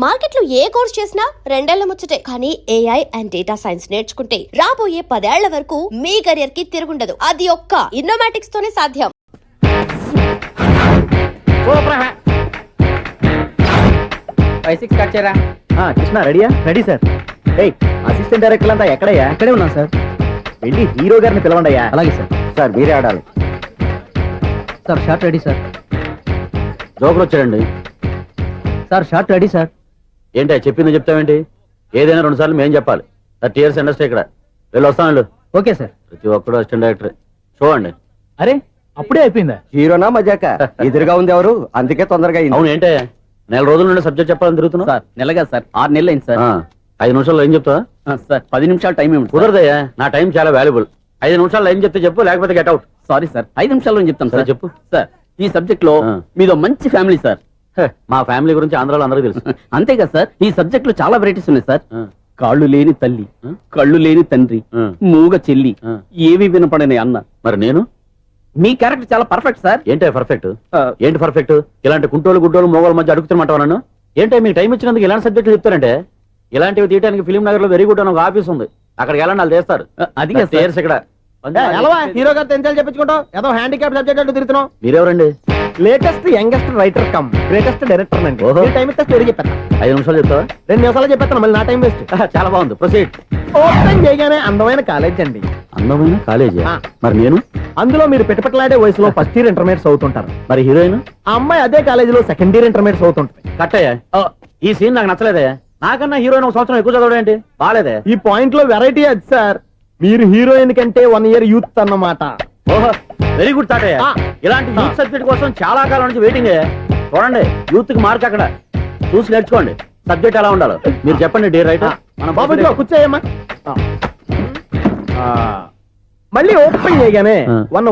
Market లో ఏ course చేసినా రెండేళ్ల ముచ్చటే. కానీ ఏఐ అండ్ డేటా సైన్స్ నేర్చుకుంటే రాబోయే 10 ఏళ్ల వరకు మీ కెరియర్ కి తిరుగుండదు. అది ఒక్క ఇన్నోమాటిక్స్ తోనే సాధ్యం. కృష్ణ రెడీయా? Ready sir. అసిస్టెంట్ డైరెక్టర్ అంతా ఎక్కడయ్యా? ఇక్కడే ఉన్నాం సార్. వెళ్ళి హీరో గారిని పిలవండి అయ్యా. అలాగే సార్. సార్ మీరే ఆడాలి sir. Short ready sir. Joker వచ్చాడండి సార్. Short ready sir. ఏంటి చెప్పింది చెప్తావేంటి? ఏదైనా 2 సార్లు మేము చెప్పాలి. 30 years ఇండస్ట్రీ ఇక్కడ. వెళ్ళి వస్తాను. Okay sir. ప్రతి ఒక్కడు అసిస్టెంట్ డైరెక్టర్ చూడండి. అరే అప్పుడే అయిపోయిందా? హీరోనా మజాక? ఎదురుగా ఉంది ఎవరు, అందుకే తొందరగా అయింది. అవును ఏంటే 4 రోజుల నుండి సబ్జెక్ట్ చెప్పాలని తిరుగుతున్నా సార్. నెలగా సార్, 6 నెలలు అయింది సార్. 5 నిమిషాల్లో ఏం చెప్తా సార్? 10 నిమిషాలు టైం ఏమి కుదరదయ్యా. నా టైం చాలా వాల్యుబుల్. 5 నిమిషాల్లో ఏం చెప్తే చెప్పు, లేకపోతే గెట్ అవుట్. సారీ సార్, 5 నిమిషాల్లో చెప్తాను సార్. చెప్పు సార్. ఈ సబ్జెక్ట్ లో మీదో మంచి ఫ్యామిలీ సార్. మా ఫ్యామిలీ గురించి ఆంధ్రాలో అందరికీ తెలుసు. అంతేగా సార్, ఈ సబ్జెక్ట్ లో చాలా వెరైటీస్ ఉన్నాయి సార్. కాళ్ళు లేని తల్లి, కళ్ళు లేని తండ్రి, మూగ చెల్లి, ఏవి వినపడని అన్న. మరి నేను మీ క్యారెక్టర్ చాలా పర్ఫెక్ట్ సార్. ఏంటి పర్ఫెక్ట్? ఏంటి పర్ఫెక్ట్? ఇలాంటి కుంటోలు గుడ్డోలు మోగోళ్ళ మధ్య అడుగుతున్నమాట నన్ను. ఏంటో మీకు టైం ఇచ్చినందుకు ఇలాంటి సబ్జెక్టులు చెప్తారంటే, ఇలాంటివి తీయడానికి ఫిలిం నగర్ లో వెరీ గుడ్ అని ఒక ఆఫీస్ ఉంది. అక్కడికి వెళ్ళండి, వాళ్ళు చేస్తారు. అది ఇక్కడ హీరో గారితో ఎంత చెప్పించుకుంటావు? ఏదో హ్యాండిక్యాప్ సబ్జెక్ట్ అంటూ తిరుగుతున్నావు. మీరెవరండి? Latest youngest writer cum greatest director అండి. టైం ఇస్తే స్టోరీ చెప్పేస్తా. 5 నిమిషాలు చెప్తావా? 2 నిమిషాలు చెప్పేస్తాను, మళ్ళీ నా టైం వేస్ట్. చాలా బాగుంది, ప్రొసీడ్. ఓపెన్ చేయగానే అందమైన కాలేజ్ అండి. అందమైన కాలేజ్? మరి నేను అందులో మీరు పెట్టుపట్లాడే వయసులో ఫస్ట్ ఇయర్ ఇంటర్మీడియట్స్ అవుతుంటారు. మరి హీరోయిన్ ఆ అమ్మాయి అదే కాలేజీలో సెకండ్ ఇయర్ ఇంటర్మీడియట్స్ అవుతుంటాయి. కట్టయ్యా, ఈ సీన్ నాకు నచ్చలేదే. నాకన్నా హీరోయిన్ 1 సంవత్సరం ఎక్కువ చదవడం ఏంటి? బాలేదే. ఈ పాయింట్ లో వెరైటీ అది సార్. మీరు హీరోయిన్ కంటే 1 year యూత్ అన్నమాట. ఓహో, వెరీ గుడ్ తాటయ్య. ఇలాంటి యూత్ సబ్జెక్ట్ కోసం చాలా కాలం నుంచి వెయిటింగ్. చూడండి, యూత్ కి మార్క్ అక్కడ చూసి నేర్చుకోండి. సబ్జెక్ట్ ఎలా ఉండాలో మీరు చెప్పండి. డే రైటర్ కూర్చోయమ్మా. మళ్ళీ ఓపెన్ చేయగానే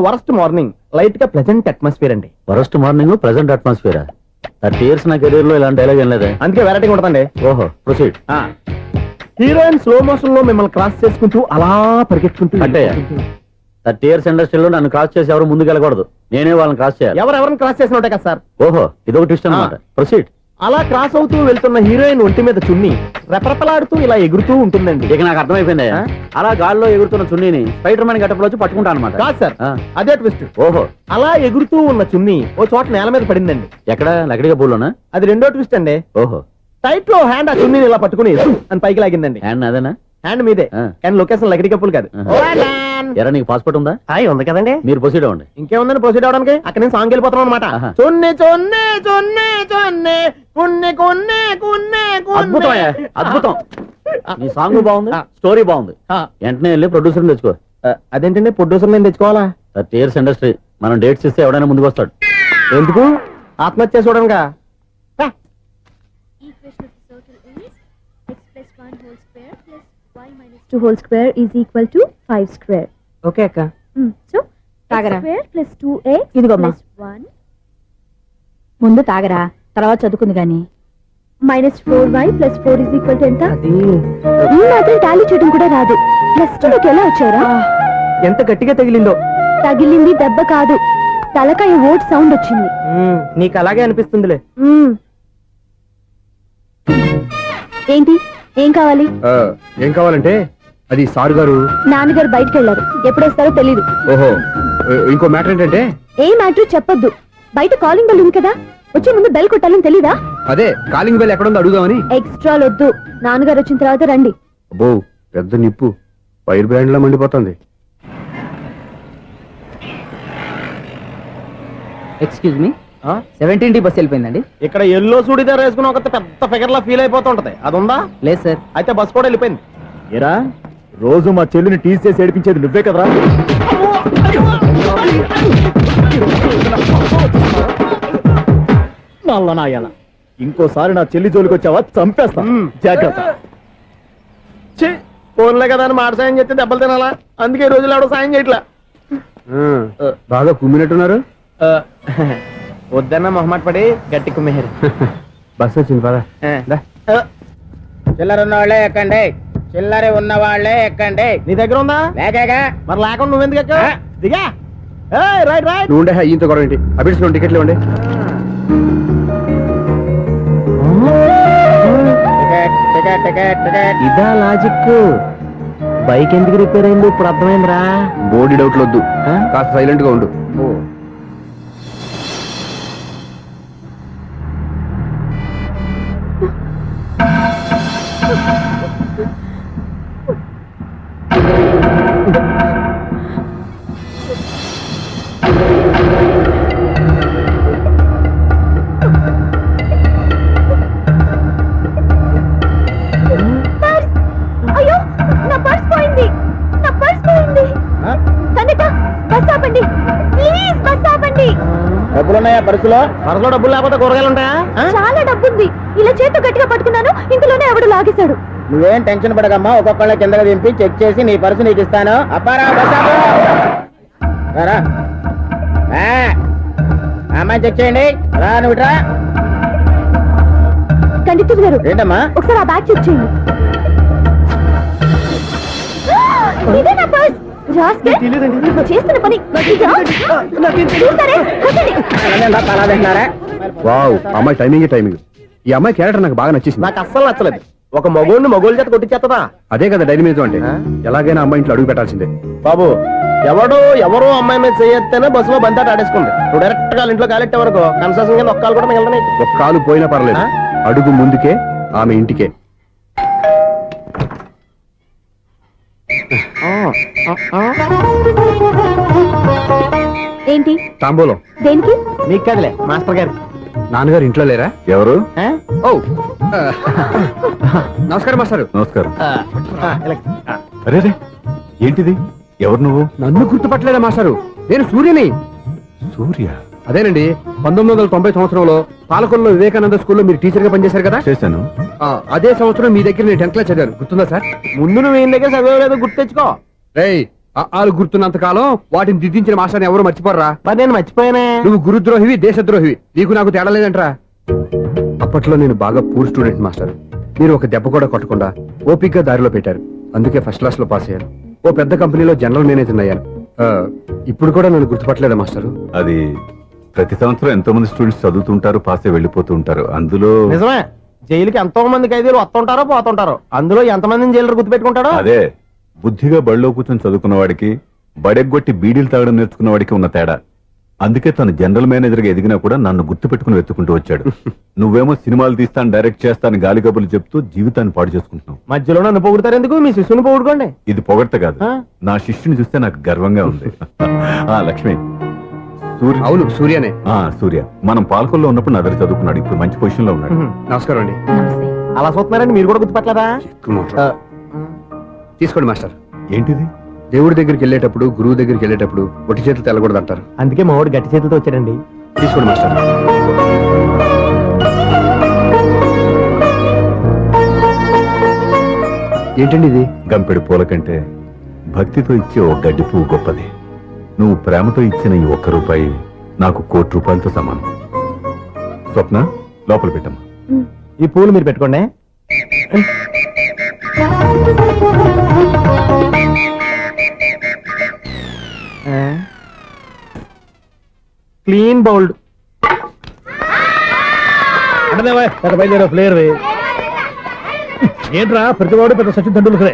వరస్ట్ మార్నింగ్ లైట్ గా ప్లెజెంట్ అట్మాస్ఫియర్ అండి. Worst morning pleasant atmosphere. 30 years నా కెరీర్ లో ఇలాంటి డైలాగ్ ఏం లేదు. అందుకే వెరైటీ ఉంటుందండి. ఓహో, ప్రొసీడ్. హీరోయిన్ స్లో మోషన్ లో మిమ్మల్ని క్రాస్ చేసుకుంటూ అలా పరిగెత్తుకుంటూ అంటే 30 years ఇండస్ట్రీలో నన్ను క్రాస్ చేసి ఎవరు ముందుకు వెళ్ళకూడదు, నేనే వాళ్ళని క్రాస్ చేయాలి. ఎవరెవరిని క్రాస్ చేసిన ఉంటాయి కదా సార్. ఓహో, ఇదొక ట్విస్ట్ అన్నమాట. ప్రొసీడ్. అలా క్రాస్ అవుతూ వెళ్తున్న హీరోయిన్ ఒంటి మీద చున్ని రెపరెపలాడుతూ ఇలా ఎగురుతూ ఉంటుందండి. ఇక నాకు అర్థమైపోయింది. అలా గాల్లో ఎగురుతున్న చున్నీని స్పైడర్ మ్యాన్ గెటప్లో వచ్చి పట్టుకుంటా అనమాట. కాదు సార్, అదే ట్విస్ట్. ఓహో, అలా ఎగురుతూ ఉన్న చున్ని ఓ చోట నేల మీద పడిందండి. ఎక్కడ? లకడిగా పూలోనా? అది రెండో ట్విస్ట్ అండి. ఓహో, టైట్ లో హ్యాండ్ ఆ చున్నీని ఇలా పట్టుకుని అని పైకి లాగిందండి. హ్యాండ్ అదేనా? హ్యాండ్ మీదే, కానీ లొకేషన్ లకడి కప్పులు కాదు. ఎరా, నీకు పాస్పోర్ట్ ఉందా? ఉంది కదండి. మీరు ప్రొసీడ్ అవ్వండి. ఇంకేముందని ప్రొసీడ్ అవడానికి? అక్కడ నేను సాంగ్ వెళ్ళిపోతాం అనమాట. అద్భుతం, అద్భుతం. నీ సాంగ్ బాగుంది, స్టోరీ బాగుంది. వెంటనే వెళ్ళి ప్రొడ్యూసర్ తెచ్చుకో. అదేంటండి ప్రొడ్యూసర్ నేను తెచ్చుకోవాలా? 30 years ఇండస్ట్రీ, మనం డేట్స్ ఇస్తే ఎవడైనా ముందుకు వస్తాడు. ఎందుకు? ఆత్మహత్య చూడనుగా. X plus 1 whole square is equal to 5 square. Okay అక్క. So తాగరా square plus 2x plus 1 ముందు తాగరా, తర్వాత చదువుకుంది గాని. minus 4y plus 4 is equal to ఎంత? ఈ మాత్రం టాలీ చేయడం కూడా రాదు. ప్లస్ 2 లోకి ఎలా వచ్చారా? ఎంత గట్టిగా తగిలిందో. తగిలింది దెబ్బ కాదు, తలకాయ ఓట్ సౌండ్ వచ్చింది. నీకు అలాగే అనిపిస్తుందిలే. ఏంటి? ఏం కావాలి? ఏం కావాలంటే అది సారు గారు నాన్నగారు బయటకు వెళ్ళారు, ఎప్పుడొస్తారో తెలీదు. ఓహో, ఇంకో మ్యాటర్ ఏంటంటే ఏ మ్యాటర్ చెప్పొద్దు. బయట కాలింగ్ బెల్ ఉంది కదా, వచ్చే ముందు బెల్ కొట్టాలని తెలీదా? అదే కాలింగ్ బెల్ ఎక్కడుందో అడుగుదామని. ఎక్స్ట్రా వద్దు, నాన్నగారు వచ్చిన తర్వాత రండి. అబ్బో, పెద్ద నిప్పు ఫైర్ బ్రాండ్ లా మండిపోతుంది. ఎక్స్క్యూజ్ మీ, 17D బస్ వెళ్ళిపోయిందండి. ఇక్కడ ఎల్లో చూడిదార్ వేసుకుని ఒక పెద్ద ఫిగర్ లా ఫీల్ అయిపోతుంటది, అది ఉందా? లేదు సార్. అయితే బస్ కూడా వెళ్ళిపోయింది. ఏరా, రోజు మా చెల్లిని టీస్ చేసి ఏడిపించేది నువ్వే కదరా? నాయన, ఇంకోసారి నా చెల్లి జోలికి వచ్చావా చంపేస్తా, జాగ్రత్త. ఫోన్లే కదా అని మాట సాయం చేస్తే దెబ్బలు తినాలా? అందుకే ఈ రోజులు ఎవడో సాయం చేయట్లా. బాగా కుమ్మినట్టున్నారు. వద్దన్న మొహమాట పడి గట్టి కుమ్మేరు. బస్ వచ్చింది పద. చిల్లర ఉన్న వాళ్ళే ఎక్కండి, చిల్లర ఉన్న వాళ్ళే ఎక్కండి. నీ దగ్గర ఉందా? లేకగా. మరి లేకుండా నువ్వెందుకు ఎక్క? దిగా. Right right. నువ్వు ఉండే ఇంత గొడవ ఏంటి? అభిడ్స్ టికెట్లు ఇవ్వండి. టికెట్ టికెట్ టికెట్ ఇదా లాజిక్. బైక్ ఎందుకు రిపేర్ అయింది ఇప్పుడు అర్థమైందిరా. బోర్డు డౌట్లు వద్దు, కాస్త సైలెంట్ గా ఉండు. అయ్యో నా పర్స్ పోయింది, నా పర్స్ పోయింది. కండక్టర్ బస్ ఆపండి ప్లీజ్, బస్ ఆపండి. డబ్బులున్నాయా పర్సులో? పరసలో డబ్బులు లేకపోతే కూరగాయలు ఉంటాయా? చాలా డబ్బుంది. ఇలా చేత్తో గట్టిగా పట్టుకున్నాను, ఇంతలోనే ఎవడు లాగేశాడు. నువ్వేం టెన్షన్ పడకమ్మా, ఒక్కొక్కళ్ళ కిందకి దింపి చెక్ చేసి నీ పర్సు నీకు ఇస్తాను. అబ్బారా బస్ ఆపు. రా అమ్మాయి చెక్ చేయండి. రా నువ్వు రా. కండక్టర్ గారు ఏంటమ్మా? ఒకసారి ఆ బ్యాగ్ చెక్ చేయండి. ఇదే నా పర్స్. చేస్తున్న పని చూస్తారే. తలా తింటున్నారా? వావ్, అమ్మాయి టైమింగ్. ఈ అమ్మాయి క్యారెక్టర్ నాకు బాగా నచ్చేసింది. నాకు అస్సలు నచ్చలేదు. ఒక మగోడిని మగోళ్ళ చేత కొట్టించేస్తుందా? అదే కదా డైనమిజం అంటే. ఎలాగైనా అమ్మాయి ఇంట్లో అడుగు పెట్టాల్సిందే. బాబు, ఎవరో అమ్మాయి మీద చేయొత్తేనే బస్సులో బంతాట ఆడేసుకుంది. నువ్వు డైరెక్ట్ గా ఇంట్లో కాలెట్టే వరకు కన్సెషన్ కింద ఒక్కలు కూడా మిగలనే. ఒక కాలు పోయినా పర్లేదు, అడుగు ముందుకే, ఆమె ఇంటికే. ఏంటి తాంబూలం దేనికి? నీకు కదలే మాస్టర్ గారు. నాన్నగారు ఇంట్లో లేరా? ఎవరు? ఆ? ఓ నమస్కారం మాస్టారు. నమస్కారం. ఇలా. అరే ఏంటిది? ఎవరు నువ్వు? నన్ను గుర్తుపట్టలేదా మాస్టారు? నేను సూర్యని. సూర్య? అదేనండి, 1990 సంవత్సరంలో పాలకొల్లో వివేకానంద స్కూల్లో మీరు టీచర్ గా పనిచేశారు కదా. చేశాను. అదే సంవత్సరం మీ దగ్గర నేను 10th క్లాస్ చదివాను, గుర్తుందా సార్? ముందు నువ్వు ఏం దగ్గర చదవలేదు, గుర్తు తెచ్చుకో. రేయ్, ఆలు గుర్తున్నంత కాలం వాటిని దిద్దించిన మాస్టర్ని ఎవరు మర్చిపోర్రా. మరి నేను మర్చిపోయానే. నువ్వు గురుద్రోహివి, దేశద్రోహివి. నీకు నాకు తేడా లేదంట్రా. అప్పట్లో నేను బాగా పూర్ స్టూడెంట్ మాస్టర్. మీరు ఒక దెబ్బ కూడా కొట్టకుండా ఓపిగ్గా దారిలో పెట్టారు. అందుకే ఫస్ట్ క్లాస్ లో పాస్ అయ్యాను. ఓ పెద్ద కంపెనీలో జనరల్ మేనేజర్ అయ్యాను. ఇప్పుడు కూడా నన్ను గుర్తుపట్టలేదా మాస్టర్? అది ప్రతి సంవత్సరం ఎంతో మంది స్టూడెంట్స్ చదువుతుంటారు, పాస్ అయి వెళ్ళిపోతూ ఉంటారు. అందులో నిజమే, జైలుకి ఎంతో మంది ఖైదీలు వస్తుంటారో పోతుంటారో. అందులో ఎంతమందిని జైలు గుర్తు పెట్టుకుంటాడో. అదే బుద్ధిగా బడిలో కూర్చొని చదువుకున్న వాడికి, బడెగ్గొట్టి బీడీలు తాగడం నేర్చుకున్న వాడికి ఉన్న తేడా. అందుకే తను జనరల్ మేనేజర్ గా ఎదిగినా కూడా నన్ను గుర్తు పెట్టుకుని వెతుకుంటూ వచ్చాడు. నువ్వేమో సినిమాలు తీస్తాను, డైరెక్ట్ చేస్తాను గాలి కబుర్లు చెప్తూ జీవితాన్ని పాడు చేసుకుంటున్నావు. మధ్యలో నన్ను పొగుడతారు ఎందుకు? మీ శిష్యుని పొగుడుకోండి. ఇది పొగడ్త కాదు, ఆ? నా శిష్యుని చూస్తే నాకు గర్వంగా ఉంది. లక్ష్మి, సూర్య. అవును, సూర్యనే. సూర్య మనం పాలకొల్లో ఉన్నప్పుడు నా దగ్గర చదువుకున్నాడు. ఇప్పుడు మంచి పొజిషన్ లో ఉన్నాడు. నమస్కారం అండి. అలా చూస్తున్నారండి, మీరు కూడా గుర్తుపట్టలేదా? తీసుకోండి మాస్టర్. ఏంటిది? దేవుడి దగ్గరికి వెళ్ళేటప్పుడు, గురువు దగ్గరికి వెళ్ళేటప్పుడు ఒట్టి చేతులు తెల్లకూడదు అంటారు. అందుకే మా వాడు గట్టి చేతులతో వచ్చాడండి. తీసుకోండి మాస్టర్. ఏంటండి ఇది? గంపెడు పూల కంటే భక్తితో ఇచ్చే ఓ గడ్డి పువ్వు గొప్పది. నువ్వు ప్రేమతో ఇచ్చిన ఈ ₹1 నాకు ₹1,00,00,000తో సమానం. స్వప్న, లోపల పెట్టమ్మా. ఈ పూలు మీరు పెట్టుకోండి. Clean bowled. అంటే బయలుదేరా ప్లేయర్. ఏంట్రా ప్రతివాడు పెద్ద సచిన్ తెండూల్కరే.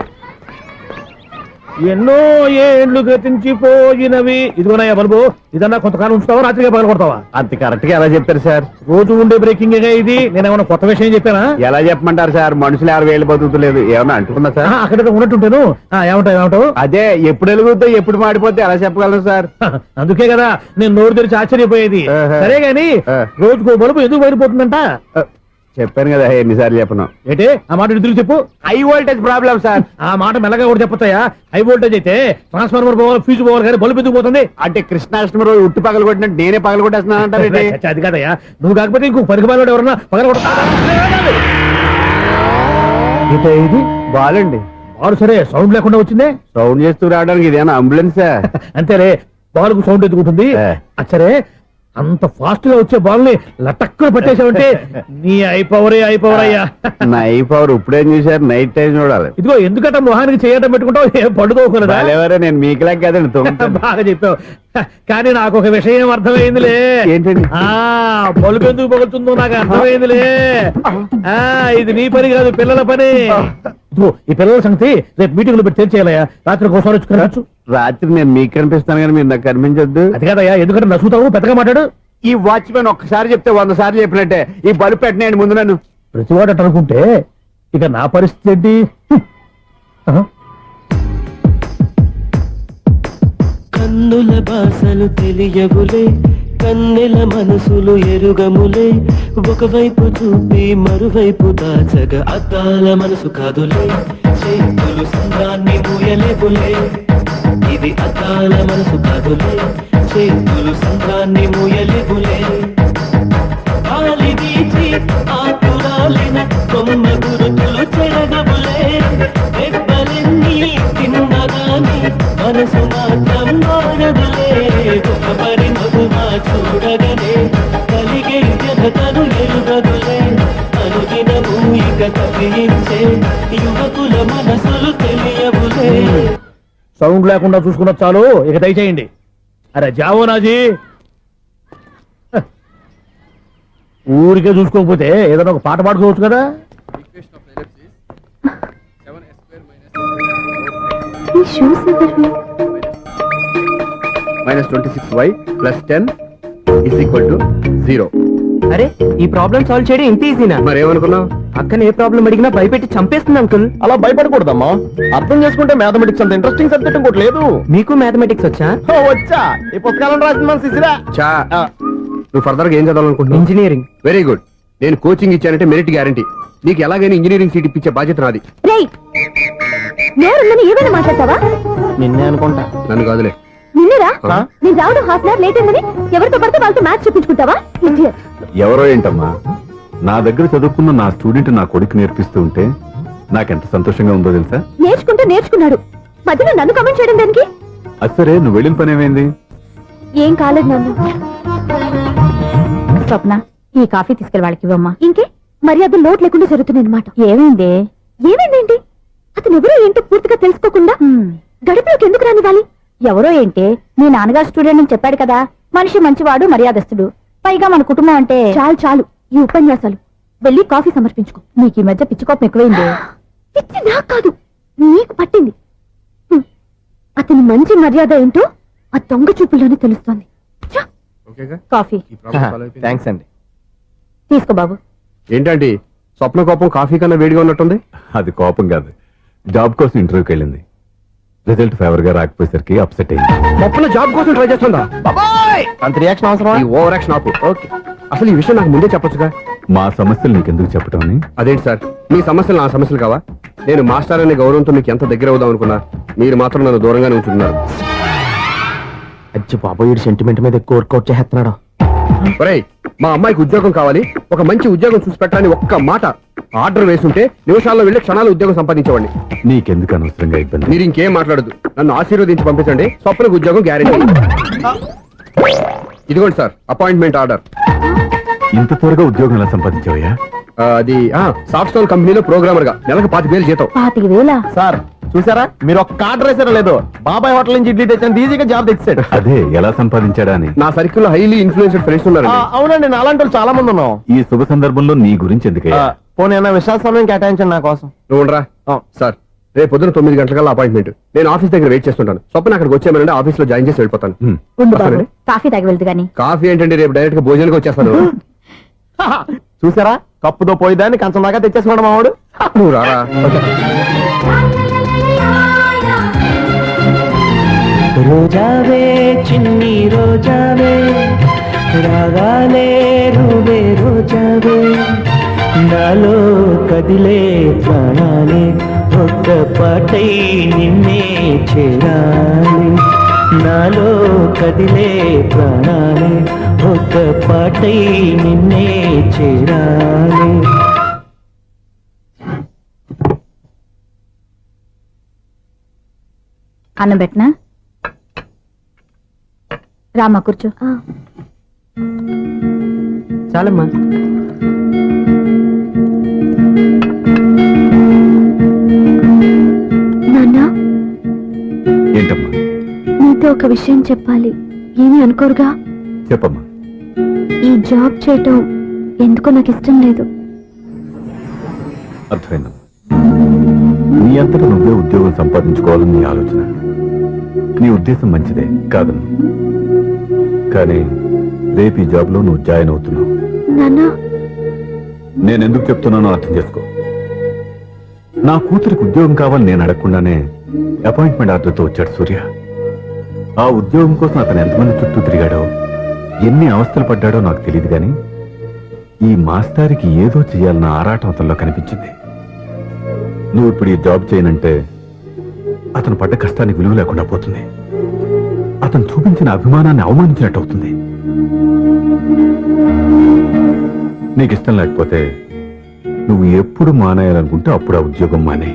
ఎన్నో ఏండ్లు గతించిపోయినవి. ఇదిగోనయ్యా బల్బు, ఇదన్నా కొంతకాలం ఉంచుతావా, రాత్రిగా పగల కొడతావా? అంత కరెక్ట్ గా ఎలా చెప్పారు సార్? రోజు ఉండే బ్రేకింగ్ ఇది. నేనేమన్నా కొత్త విషయం చెప్పానా? ఎలా చెప్పమంటారు సార్? మనుషులు 60 ఏళ్ళు బతుకుతలేదు, ఏమన్నా అంటున్నా సార్? అక్కడ ఉన్నట్టుంటాను. ఏమంటావు? అదే ఎప్పుడు వెలుగుతో ఎప్పుడు మాడిపోతే ఎలా చెప్పగలరు సార్? అందుకే కదా నేను నోరు తెరిచి ఆశ్చర్యపోయేది. సరే గాని రోజుకో బల్బు ఎందుకు బయటపోతుందంట? చెప్పాను కదా, ఎన్నిసార్లు చెప్పను. ఏంటి ఆ మాట ఎదురు చెప్పు. High voltage problem sir. ఆ మాట మెల్లగా కూడా చెప్పొచ్చాయా? హై వోల్టేజ్ అయితే ట్రాన్స్ఫార్మర్ పోవాలి, ఫ్యూజ్ పోవాలి, కానీ బల్బు ఎందుకు పోతుంది? అంటే కృష్ణాష్టమి రోజు ఉట్టు పగలు కొట్టినట్టు నేనే పగలు కొట్టేస్తున్నానంటారు. అది కాదయ్యా, నువ్వు కాకపోతే ఇంకో పరిగబాలు ఎవరన్నా పగల కొడతా. ఇది బాలండి. బాలు సరే సౌండ్ లేకుండా వచ్చిందే. సౌండ్ చేస్తూ రావడానికి ఇదేనా అంబులెన్స్? అంతేలే, బాలుకు సౌండ్ ఎందుకుంటుంది? సరే అంత ఫాస్ట్ గా వచ్చే బాల్ ని లటక్కున పట్టేశావంటే నీ అయిపోవరే అయిపోవరయ్యా. నైఫ్ అవర్ ఇప్పుడేం చూసారు, నైట్ టైం చూడాలి. ఇదిగో ఎందుకంటే మొహానికి చేయటం పెట్టుకుంటావు, ఏం పడుకోకూడదా? ఎవరే నేను మీకులా కదండి. బాగా చెప్పావు. కానీ నాకు ఒక విషయం అర్థమైందిలే. ఏంటండి? బలుపు ఎందుకు పగులుతుందో నాకు అర్థమైందిలే. ఇది నీ పని కాదు, పిల్లల పని. ఇదిగో ఈ పిల్లల సంగతి రేపు మీటింగ్ లో పెట్టి తెలిసేయాలయ్యా. రాత్రి ఒకసారి వచ్చుకోవచ్చు. రాత్రి నేను మీకు కనిపిస్తాను కానీ మీరు నాకు కనిపించొద్దు. అది కాదయ్యా, ఎందుకంటే నసుగుతావు, పెద్దగా మాట్లాడు. ఈ వాచ్మెన్ ఒక్కసారి చెప్తే 100 సార్లు చెప్పినట్టే. ఈ బల్బు పెట్టినాయండి ముందు నన్ను. ప్రతివాడు అట్ట అనుకుంటే ఇక నా పరిస్థితి ఏంటి? కన్నుల భాషలు తెలియవులే, కన్నెల మనసులు ఎరుగములే, ఒకవైపు చూపి మరువైపు దాచగ అద్దాల మనసు కాదులే, చేతులు సంద్రాన్ని మూయలేవులే, ఇది అద్దాల మనసు కాదులే, చేతులు సంద్రాన్ని మూయలేవులే, గాలి వీచి ఆకురాలిన కొమ్మ గురుతులు చెరగవులే, దెబ్బలెన్ని తిన్నగాని మనసు మాత్రం మారదులే, ఒక పరి మగువా చూడగలే, కలిగే జగతను ఎరుగదులే, అనుదినము ఇక తప్పించే యువకుల మనసులు తెలియవులే. సౌండ్ లేకుండా చూసుకున్న చాలు, ఇక దయచేయండి. అరే జావో నాజీ, ఊరికే చూసుకోకపోతే ఏదైనా ఒక పాట పాడుకోవచ్చు కదా. ఈ షూస్ ఎవరివి? -26y + 10 = 0. అరే ఈ ప్రాబ్లం సాల్వ్ చేయడం ఇంత ఈజీనా? మరేమనుకున్నావు? అక్కని ఏ ప్రాబ్లం అడిగినా భయపెట్టి చంపేస్తుంది అంకుల్. అలా భయపడకూడదమ్మా. అర్థం చేసుకుంటే మ్యాథమెటిక్స్ అంత ఇంట్రెస్టింగ్ సబ్జెక్ట్ ఇంకోటి లేదు. మీకు మ్యాథమెటిక్స్ వచ్చా? వచ్చా, ఈ పుస్తకాలను రాసింది మన శిశిరా. నువ్వు ఫర్దర్ గా ఏం చదవాలనుకుంటున్నావు? ఇంజనీరింగ్. Very good. నేను కోచింగ్ ఇచ్చానంటే మెరిట్ గ్యారంటీ. నీకు ఎలాగైనా ఇంజనీరింగ్ సీట్ ఇప్పించే బాధ్యత నాది. రేయ్, నేరుందని ఏమైనా మాట్లాడతావా? నిన్నే అనుకుంటా. నన్ను కాదులే. నిన్నరా నేను రావడం హాఫ్ అన్ అవర్ లేట్ అయిందని ఎవరితో పడితే వాళ్ళతో మ్యాచ్ చూపించుకుంటావా? Idiot. ఎవరో ఏంటమ్మా, నా దగ్గర చదువుకున్న నా స్టూడెంట్ నా కొడుకు నేర్పిస్తూ ఉంటే నాకెంత సంతోషంగా ఉందో తెలుసా? నేర్చుకుంటే నేర్చుకున్నాడు, మధ్యలో నన్ను కమెంట్ చేయడం దానికి? అది సరే, నువ్వు వెళ్ళిన పని ఏమైంది? ఏం కాలేదు నన్ను. స్వప్న, ఈ కాఫీ తీసుకెళ్ళి వాళ్ళకి ఇవ్వమ్మా. ఇంకే మర్యాద లోటు లేకుండా జరుగుతుంది అనమాట. ఏమైంది? ఏమైందేంటి? అతను ఎవరో ఏంటో పూర్తిగా తెలుసుకోకుండా గడిపలోకి ఎందుకు రానివ్వాలి? ఎవరో ఏంటి, మీ నాన్నగారు స్టూడెంట్ అని చెప్పాడు కదా. మనిషి మంచివాడు, మర్యాదస్తుడు, పైగా మన కుటుంబం అంటే. చాలు చాలు ఈ ఉపన్యాసాలు. వెళ్ళి కాఫీ సమర్పించుకో. నీకు ఈ మధ్య పిచ్చుకోపం ఎక్కువైంది. పిచ్చి నాకు కాదు, నీకు పట్టింది. అతని మంచి మర్యాద ఏంటో ఆ దొంగ చూపుల్లోనే తెలుస్తోంది. కాఫీ థ్యాంక్స్ అండి. తీసుకో బాబు. ఏంటండి స్వప్న కోపం కాఫీ కన్నా వేడిగా ఉన్నట్టుంది? అది కోపం కాదు, జాబ్ కోసం ఇంటర్వ్యూకి వెళ్ళింది. రిజల్ట్ ఫేవర్ గా రాకపోయేసరికి అప్సెట్ అయింది. స్వప్న జాబ్ కోసం ట్రై చేస్తుందా? అంత రియాక్షన్ అవసరం? ఈ ఓవర్ యాక్షన్ ఆపు. ఓకే, అసలు ఈ విషయం నాకు ముందే చెప్పొచ్చుగా. మా సమస్యలు నీకెందుకు చెప్పటం అని. అదేంటి సార్, మీ సమస్యలు నా సమస్యలు కావా? నేను మాస్టర్ అనే గౌరవంతో మీకు ఎంత దగ్గర అవుదాం అనుకున్నా, మీరు మాత్రం నన్ను దూరంగానే ఉంటున్నారు. అచ్చి బాబోయ్, సెంటిమెంట్ మీద ఎక్కువ వర్కౌట్ చేస్తున్నాడు. ఒరేయ్, మా అమ్మాయికి ఉద్యోగం కావాలి, ఒక మంచి ఉద్యోగం చూసి పెట్టాలని ఒక్క మాట ఆర్డర్ వేసుంటే నిమిషాల్లో వెళ్ళి క్షణాలు ఉద్యోగం సంపాదించేవాడిని. నీకెందుకు అనవసరంగా ఇబ్బంది? మీరు ఇంకేం మాట్లాడదు, నన్ను ఆశీర్వదించి పంపించండి. స్వప్నకు ఉద్యోగం గ్యారెంటీ. ఇదిగోండి సార్, అపాయింట్మెంట్ ఆర్డర్. ఇంత త్వరగా ఉద్యోగం ఎలా సంపాదించావయ్యా? అది సాఫ్ట్వేర్ కంపెనీలో ప్రోగ్రామర్ గా నెలకు 25,000 జీతం. 25,000? సార్ చూసారా, మీరు ఒక్క ఆర్డర్ వేసారో లేదో, బాబాయ్ హోటల్ నుంచి ఇడ్లీ తెచ్చాను, ఈజీగా జాబ్ తెచ్చాడు. అదే ఎలా సంపాదించాడా అని. నా సర్కిల్ లో హైలీ ఇన్ఫ్లుయెన్స్డ్ ఫ్రెండ్స్ ఉన్నారు. అవునండి, నా అలాంటి చాలా మంది ఉన్నాం. ఈ శుభ సందర్భంలో నీ గురించి ఎందుకయ్యా? పోనీ విశాల సమయం కేటాయించండి నా కోసం. నువ్వు ఉండరా సార్, రేపు పొద్దున 9 గంటలకల్లా అపాయింట్మెంట్. నేను ఆఫీస్ దగ్గర వెయిట్ చేస్తుంటాను. స్వప్న అక్కడికి వచ్చేయమనండి, ఆఫీస్ లో జాయిన్ చేసి వెళ్ళిపోతాను. ఉండు బాబు, కాఫీ తాగి వెళ్తు గాని. కాఫీ ఏంటంటే రేపు డైరెక్ట్ గా భోజనానికి వచ్చేస్తాను. చూసారా, కప్పుతో పోయిదాన్ని కంచం దాకా తెచ్చేసుకున్నాడు మావాడు. నువ్వు రారా. రోజావే చిన్ని రోజావే, రాగాలే రూవే రోజావే, నాలో కదిలే ప్రాణాలే, ఒక్క పాటై నిన్నే చేరాలి, నాలో కదిలే ప్రాణాలే, ఒక్క పాటై నిన్నే చేరాలి. అన్నం పెట్టనా? రామా కూర్చో. చాలమ్మా. నాన్న, ఏంటమ్మా? నీతో ఒక విషయం చెప్పాలి. ఏమీ అనుకోరుగా? చెప్పమ్మా. ఈ జాబ్ చేయటం ఎందుకో నాకు ఇష్టం లేదు. అర్థమైందమ్మా. నీ అంతటా నువ్వే ఉద్యోగం సంపాదించుకోవాలని నీ ఆలోచన. నీ ఉద్దేశం మంచిదే కాదను, కానీ రేపు ఈ జాబ్ లో నువ్వు జాయిన్ అవుతున్నావు. నాన్న, నేను ఎందుకు చెప్తున్నానో అర్థం చేసుకో. నా కూతురికి ఉద్యోగం కావాలి నేను అడగకుండానే అపాయింట్మెంట్ ఆర్డర్తో వచ్చాడు సూర్య. ఆ ఉద్యోగం కోసం అతను ఎంతమంది చుట్టూ తిరిగాడో, ఎన్ని అవస్థలు పడ్డాడో నాకు తెలియదు, కానీ ఈ మాస్టారికి ఏదో చేయాలన్న ఆరాటం అతనిలో కనిపించింది. నువ్వు ఇప్పుడు ఈ జాబ్ చేయనంటే అతను పడ్డ కష్టానికి విలువ లేకుండా పోతుంది. అతను చూపించిన అభిమానాన్ని అవమానించినట్టు అవుతుంది. నీకు ఇష్టం లేకపోతే నువ్వు ఎప్పుడు మానేయాలనుకుంటే అప్పుడు ఆ ఉద్యోగం మానే.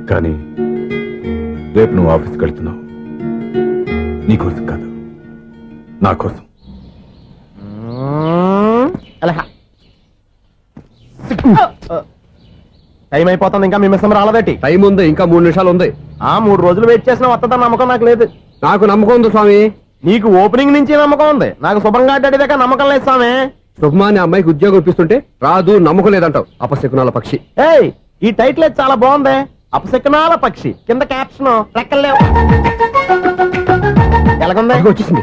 కానీ రేపు నువ్వు ఆఫీస్కి వెళ్తున్నావు, నీకోసం కాదు, నా కోసం. టైం అయిపోతుంది, ఇంకా మీ మిస్సం రాలేదటి. టైం ఉంది, ఇంకా 3 నిమిషాలు ఉంది. 3 రోజులు వెయిట్ చేసిన వస్తుందని నమ్మకం నాకు లేదు. నాకు నమ్మకం ఉంది స్వామి. నీకు ఓపెనింగ్ నుంచి నమ్మకం ఉంది, నాకు శుభంగా అడ్డాక నమ్మకం లేదు స్వామి. శుభమాని అమ్మాయికి ఉద్యోగం ఇప్పిస్తుంటే రాదు, నమ్మకం లేదంటావు. అపశకునాల పక్షి. ఏయ్, ఈ టైటిల్ అయితే చాలా బాగుంది. అపశకునాల పక్షి, కింద క్యాప్షన్ రెక్కలేవు. ఎలాగుంది? వచ్చేసింది.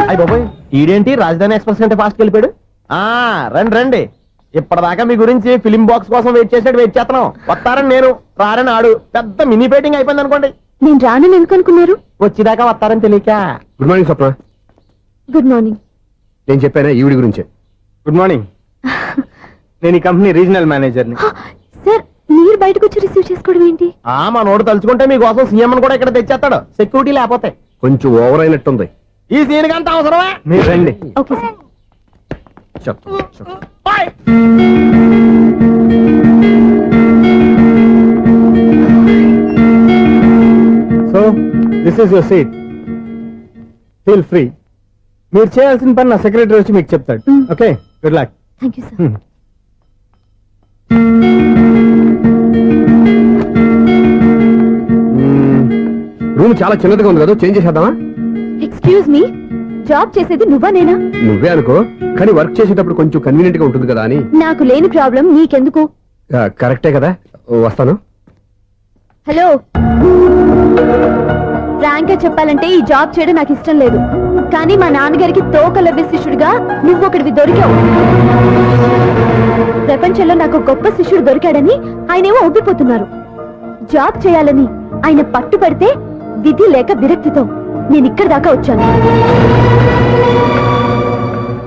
అయ్య బాబోయ్, ఈడేంటి రాజధాని ఎక్స్ప్రెస్ కంటే ఫాస్ట్ వెళ్ళిపోయాడు. రండి రండి. ఇప్పటిదాకా మీ గురించి ఫిలిం బాక్స్ కోసం వెయిట్ చేస్తున్నాం. వస్తారని నేను, రారని ఆడు. పెద్ద మినీ పేటింగ్ అయిపోయింది అనుకోండి. నేను రానని ఎందుకు అనుకున్నారు? వచ్చేదాకా వస్తారని తెలియక. Good morning Swapna. Good morning. నేను చెప్పానా ఈవిడి గురించే. Good morning. నేను ఈ కంపెనీ రీజనల్ మేనేజర్ని. సార్, మీరు బయటకు వచ్చి రిసీవ్ చేసుకోవడం ఏంటి? మా నోడు తలుచుకుంటే మీకోసం సీఎం కూడా ఇక్కడ తెచ్చేస్తాడు, సెక్యూరిటీ లేకపోతే. కొంచెం ఓవర్ అయినట్టుంది. ఈ సీన్ కంటే అవసరమా? మీరు రండి. Okay sir. Bye. So this is your seat. Feel free. మీరు చేయాల్సిన పని నా సెక్రటరీ వచ్చి మీకు చెప్తాడు. Okay, good luck. Thank you sir. Room చాలా చిన్నదిగా ఉంది కదా, చేంజ్ చేసేద్దామా? ఎక్స్క్యూజ్ మీ, జాబ్ చేసేది నువ్వా నేనా? నువ్వే అనుకో, కానీ వర్క్ చేసేటప్పుడు కొంచెం కన్వీనియంట్ గా ఉంటుంది కదా అని. నాకు లేని ప్రాబ్లం నీకెందుకు? కరెక్టే కదా, వస్తాను. హలో, ఫ్రాంక్ గా చెప్పాలంటే ఈ జాబ్ చేయడం నాకు ఇష్టం లేదు. కానీ మా నాన్నగారికి తోకలవ్వే శిష్యుడిగా నువ్వు ఒకటివి దొరికావు. ప్రపంచంలో నాకు గొప్ప శిష్యుడు దొరికాడని ఆయనేమో ఒప్పిపోతున్నారు. జాబ్ చేయాలని ఆయన పట్టుపడితే విధి లేక విరక్తితో నేను ఇక్కడి దాకా వచ్చాను.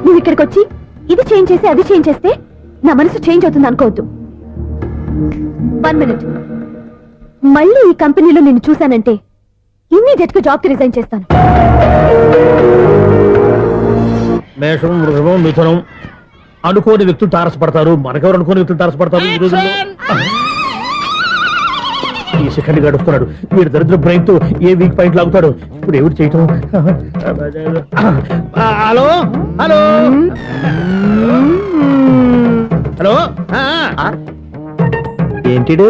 నువ్వు ఇక్కడికి వచ్చి ఇది చేంజ్ చేసి అది చేంజ్ చేస్తే నా మనసు చేంజ్ అవుతుంది అనుకోవద్దు. 1 మినిట్. మళ్ళీ ఈ కంపెనీలో నిన్ను చూశానంటే ఇమ్మీడియట్ గా జాబ్ కి రిజైన్ చేస్తాను. మేషం, వృషభం, మిథునం అనుకోని వ్యక్తులు తారసపడతారు. మనకెవరు అనుకోని వ్యక్తులు తారసపడతారు ఈ రోజుల్లో? ఈ సెకండ్ గడుస్తున్నాడు. వీడు దరిద్ర బ్రెయిన్ తో ఏ వీక్ పాయింట్ లాగుతాడు. ఇప్పుడు ఎవరు చేయటం? Hello hello hello. ఏంటిడు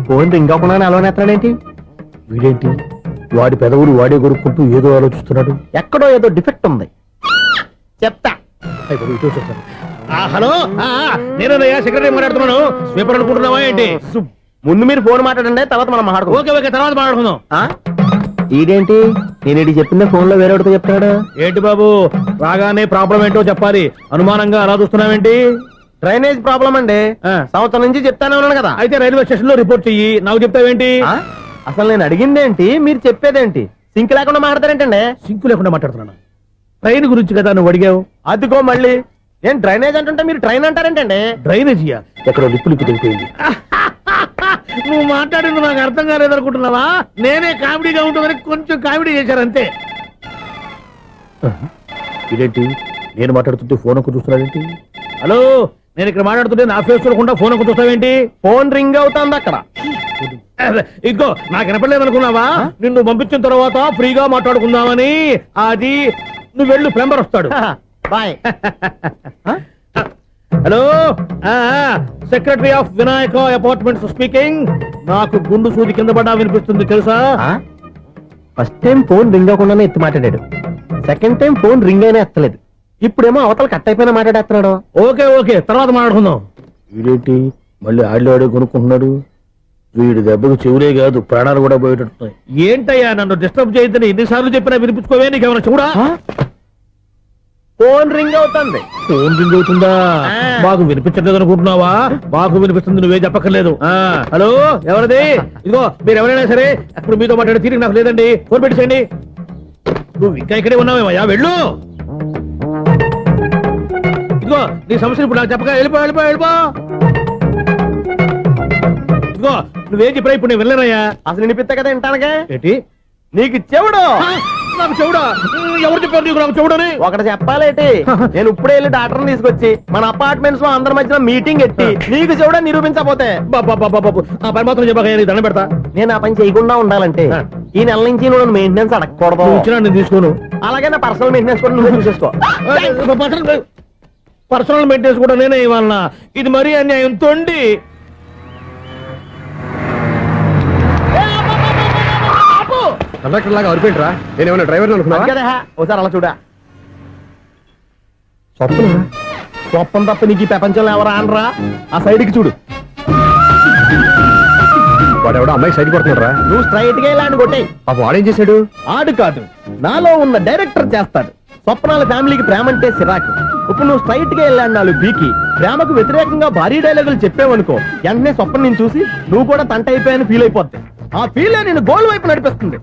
ఫోన్ రింగ్ అవ్వకుండా అలవనేస్తాడేంటి? వీడేంటి వాడి పెదవులు వాడే కొరుక్కుంటూ ఏదో ఆలోచిస్తున్నాడు. ఎక్కడో ఏదో డిఫెక్ట్ ఉంది, చెప్తా. హలో, నేనయ్యా సెక్రటరీ మాట్లాడుతున్నాను. స్వీపర్ అనుకుంటున్నావా ఏంటి? ముందు మీరు ఫోన్ మాట్లాడండి, తర్వాత మనం మాట్లాడుకో. ఓకే ఓకే, తర్వాత మాట్లాడుకుందాం. ఈడేంటి నేను ఇది చెప్పిందే ఫోన్ లో వేరేవాడితో చెప్తాడు. ఏంటి బాబు, రాగానే ప్రాబ్లం ఏంటో చెప్పాలి. అనుమానంగా అలా చూస్తున్నావేంటి? డ్రైనేజ్ ప్రాబ్లం అండి. సంవత్సరం నుంచి చెప్తానే ఉన్నాను కదా. అయితే రైల్వే స్టేషన్ లో రిపోర్ట్ చెయ్యి, నాకు చెప్తావేంటి? అసలు నేను అడిగిందేంటి, మీరు చెప్పేదేంటి? సింక్ లేకుండా మాట్లాడతారేంటండి? సింకు లేకుండా మాట్లాడుతున్నాను. ట్రైన్ గురించి కదా నువ్వు అడిగావు. అదిగో మళ్ళీ ఏం డ్రైనేజ్ అంటుంటే మీరు ట్రైన్ అంటారేంటండి? డ్రైనేజీయా? ఎక్కడో లిప్పు లిప్పు తెలిపోయింది. నువ్వు మాట్లాడింది నాకు అర్థం కాలేదనుకుంటున్నావా? నేనే కామెడీగా ఉంటుందని కొంచెం కామెడీ చేశారంతే. ఇదేంటి నేను మాట్లాడుతుంటే ఫోన్ ఒక్క చూస్తున్నావేంటి? హలో, నేను ఇక్కడ మాట్లాడుతుంటే నా ఫేస్ చూడకుండా ఫోన్ ఒక్క చూస్తావేంటి? ఫోన్ రింగ్ అవుతుంది అక్కడ. ఇంకో నాకు వినపడలేదు అనుకున్నావా? నిన్ను పంపించిన తర్వాత ఫ్రీగా మాట్లాడుకుందామని. అది నువ్వు వెళ్ళు, ప్లంబర్ వస్తాడు. Bye. Hello, secretary of Vinayaka apartments speaking. నాకు గుండు సూది కింద పడ్డా వినిపిస్తుంది తెలుసా? ఫస్ట్ టైం ఫోన్ రింగ్ అవ్వకుండానే ఎత్తి మాట్లాడాడు. సెకండ్ టైం ఫోన్ రింగ్ అయినా ఎత్తలేదు. ఇప్పుడేమో అవతల కట్ అయిపోయినా మాట్లాడేస్తున్నాడు. ఓకే ఓకే, తర్వాత మాట్లాడుకుందాం. వీడేంటి మళ్ళీ ఆడిలో కొనుక్కుంటున్నాడు? వీడి దెబ్బకు చెవులే కాదు, ప్రాణాలు కూడా పోయేటట్టున్నాయి. ఏంటయ్యా నన్ను డిస్టర్బ్ చేయొద్దని ఎన్నిసార్లు చెప్పినా వినిపించుకోవే, నీకేమైనా చూడా? ఫోన్ రింగ్ అవుతుంది. ఫోన్ రింగ్ అవుతుందా? మాకు వినిపించట్లేదు అనుకుంటున్నావా? మాకు వినిపిస్తుంది, నువ్వే చెప్పక్కర్లేదు. హలో, ఎవరిది? ఇదిగో మీరు ఎవరైనా సరే ఇప్పుడు మీతో మాట్లాడే తీరిక నాకు లేదండి, ఫోన్ పెట్టేసేయండి. నువ్వు ఇంకా ఇక్కడే ఉన్నావేమయ్యా, వెళ్ళు. ఇదిగో నీ సమస్యలు ఇప్పుడు నాకు చెప్పక వెళ్ళిపో వెళ్ళిపో వెళ్ళిపో. ఇదిగో నువ్వేం చెప్పరా ఇప్పుడు నేను వెళ్ళానయ్యా. అసలు వినిపిస్తా కదా వింటానుగా. ఏంటి నీకు చెవుడు? నాకు చెవుడా? ఎవరు చెప్పారు నీకు నాకు చెవుడని? ఒకటి చెప్పాలేటి, నేను ఇప్పుడే వెళ్ళి డాక్టర్ని తీసుకొచ్చి మన అపార్ట్మెంట్స్ లో అందరి మధ్యన మీటింగ్ ఎట్టి నీకు చెవుడా నిరూపించకపోతే ఆ పని మాత్రం చెప్పక దండం పెడతా. నేను ఆ పని చేయకుండా ఉండాలంటే ఈ నెల నుంచి నువ్వు మెయింటెనెన్స్ అడగకూడదు. నువ్వు ఇచ్చినా నేను తీసుకోను. అలాగే నా పర్సనల్ మెయింటెనెన్స్ కూడా నువ్వే చూసేసుకో. పర్సనల్ మెయింటెనెన్స్ కూడా నేనే ఇవ్వాలన్నా? ఇది మరీ అన్యాయం. తొండి కండక్టర్ లాగా అరిపోయింట్రా. నేను ఏమైనా డ్రైవర్ అనుకున్నా? కదా ఒకసారి అలా చూడా. స్వప్నం తప్ప నీకు ఈ ప్రపంచంలో ఎవరా అనరా? ఆ సైడ్ కి చూడు. వాడెవడో అమ్మాయి సైడ్ కొడుతున్నారా? నువ్వు స్ట్రైట్ గా ఇలా కొట్టే. పాప వాడేం చేశాడు? ఆడు కాదు, నాలో ఉన్న డైరెక్టర్ చేస్తాడు. స్వప్నాల ఫ్యామిలీకి ప్రేమ అంటే సిరాకు. ఇప్పుడు నువ్వు స్ట్రైట్ గా వెళ్ళాడు నాలుగు బీకి ప్రేమకు వ్యతిరేకంగా భారీ డైలాగులు చెప్పావనుకో, వెంటనే స్వప్నం నేను చూసి నువ్వు కూడా తంట అయిపోయాని ఫీల్ అయిపోద్ది. ఆ ఫీల్ నేను గోల్ వైపు నడిపిస్తుంది.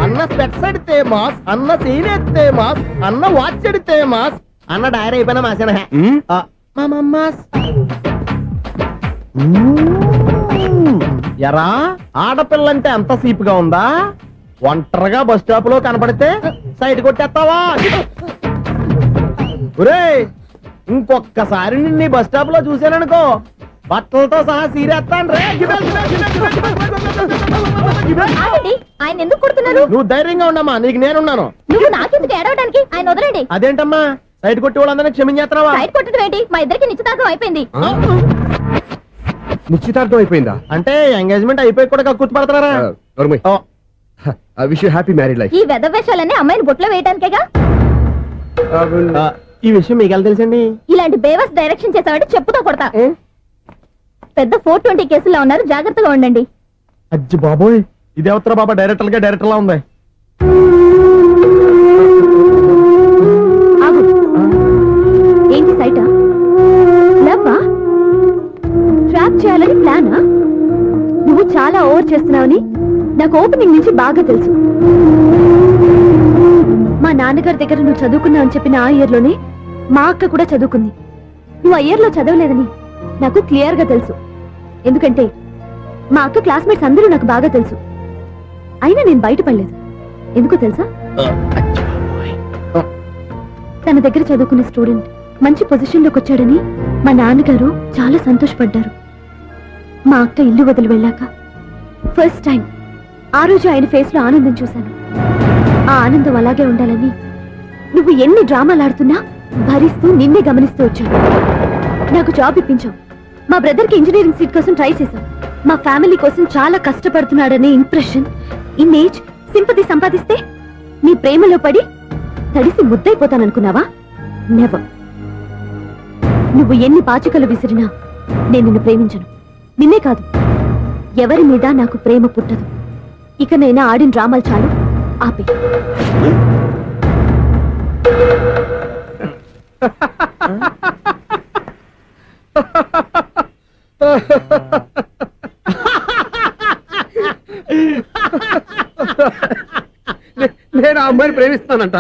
అన్న స్పెట్స్ అడితే మాస్, అన్న సీన్ ఎత్తే మాస్, అన్న వాచ్ అడితే మాస్, అన్న డైరీ అయిపోయినా మాసేనా ఎరా? ఆడపిల్లంటే అంత సీపుగా ఉందా? ఒంటరిగా బస్ స్టాప్ లో కనపడితే సైడ్ కొట్టేస్తావా? ఒరేయ్, ఇంకొక్కసారి నిన్ను బస్ స్టాప్ లో చూశాననుకో బట్టలతో సహా సీరేస్తాను రే. ఆయన ఎందుకు కొడుతున్నారు? నువ్వు ధైర్యంగా ఉండమ్మా, నీకు నేనున్నాను. నువ్వు నాకెందుకు ఏడవడానికి? ఆయన వదలండి. అదేంటమ్మా సైడ్ కొట్టి వాళ్ళందరినీ క్షమించేస్తున్నావా? సైడ్ కొట్టడం ఏంటి? మా ఇద్దరికి నిశ్చితార్థం అయిపోయింది. నిశ్చితార్థం అయిపోయిందా? అంటే ఎంగేజ్మెంట్ అయిపోయి కూడా కక్కుర్తి పడుతున్నారా? Wish you happy married life. ఈ వెధవేషాలన్నీ అమ్మాయిని బొట్లో వేయడానికేగా. ఈ విషయం మీకు ఎలా తెలుసండి? ఇలాంటి బేవస్ డైరెక్షన్ చేసావంటే చెప్పుతో కొడతా. పెద్ద 420 కేసుల్లో ఉన్నారు, జాగ్రత్తగా ఉండండి. అజ్జి బాబోయ్, ఇది అవతరా బాబా డైరెక్టర్ లా ఉంది. ఆగు. ఏంటి సైటా? లవ్వా? ట్రాప్ చేయాలని ప్లానా? నువ్వు చాలా ఓవర్ చేస్తున్నావని నాకు ఓపెనింగ్ నుంచి బాగా తెలుసు. మా నాన్నగారి దగ్గర నువ్వు చదువుకున్నావని చెప్పిన ఆ ఇయర్ లోనే మా అక్క కూడా చదువుకుంది. నువ్వు ఆ ఇయర్ లో చదవలేదని నాకు క్లియర్ గా తెలుసు. ఎందుకంటే మా అక్క క్లాస్మేట్స్ అందరూ నాకు బాగా తెలుసు. అయినా నేను బయటపడలేదు. ఎందుకో తెలుసా? తన దగ్గర చదువుకున్న స్టూడెంట్ మంచి పొజిషన్ లోకి వచ్చాడని మా నాన్నగారు చాలా సంతోషపడ్డారు. మా అక్క ఇల్లు వదిలి వెళ్ళాక ఫస్ట్ టైం ఆ రోజు ఆయన ఫేస్ లో ఆనందం చూశాను. ఆ ఆనందం అలాగే ఉండాలని నువ్వు ఎన్ని డ్రామాలు ఆడుతున్నా భరిస్తూ నిన్నే గమనిస్తూ వచ్చాను. నాకు జాబ్ ఇప్పించావు. మా బ్రదర్ కి ఇంజనీరింగ్ సీట్ కోసం ట్రై చేశాం. మా ఫ్యామిలీ కోసం చాలా కష్టపడుతున్నాడనే ఇంప్రెషన్, ఇమేజ్, సింపతి సంపాదిస్తే నీ ప్రేమలో పడి తడిసి ముద్దైపోతాననుకున్నావా? నెవర్. నువ్వు ఎన్ని పాచికలు విసిరినా నేను నిన్ను ప్రేమించను. నిన్నే కాదు, ఎవరి మీద నాకు ప్రేమ పుట్టదు. ఇకనైనా ఆడిన డ్రామాలు చాలు, ఆపే. నేను ఆ అమ్మాయిని ప్రేమిస్తానంట.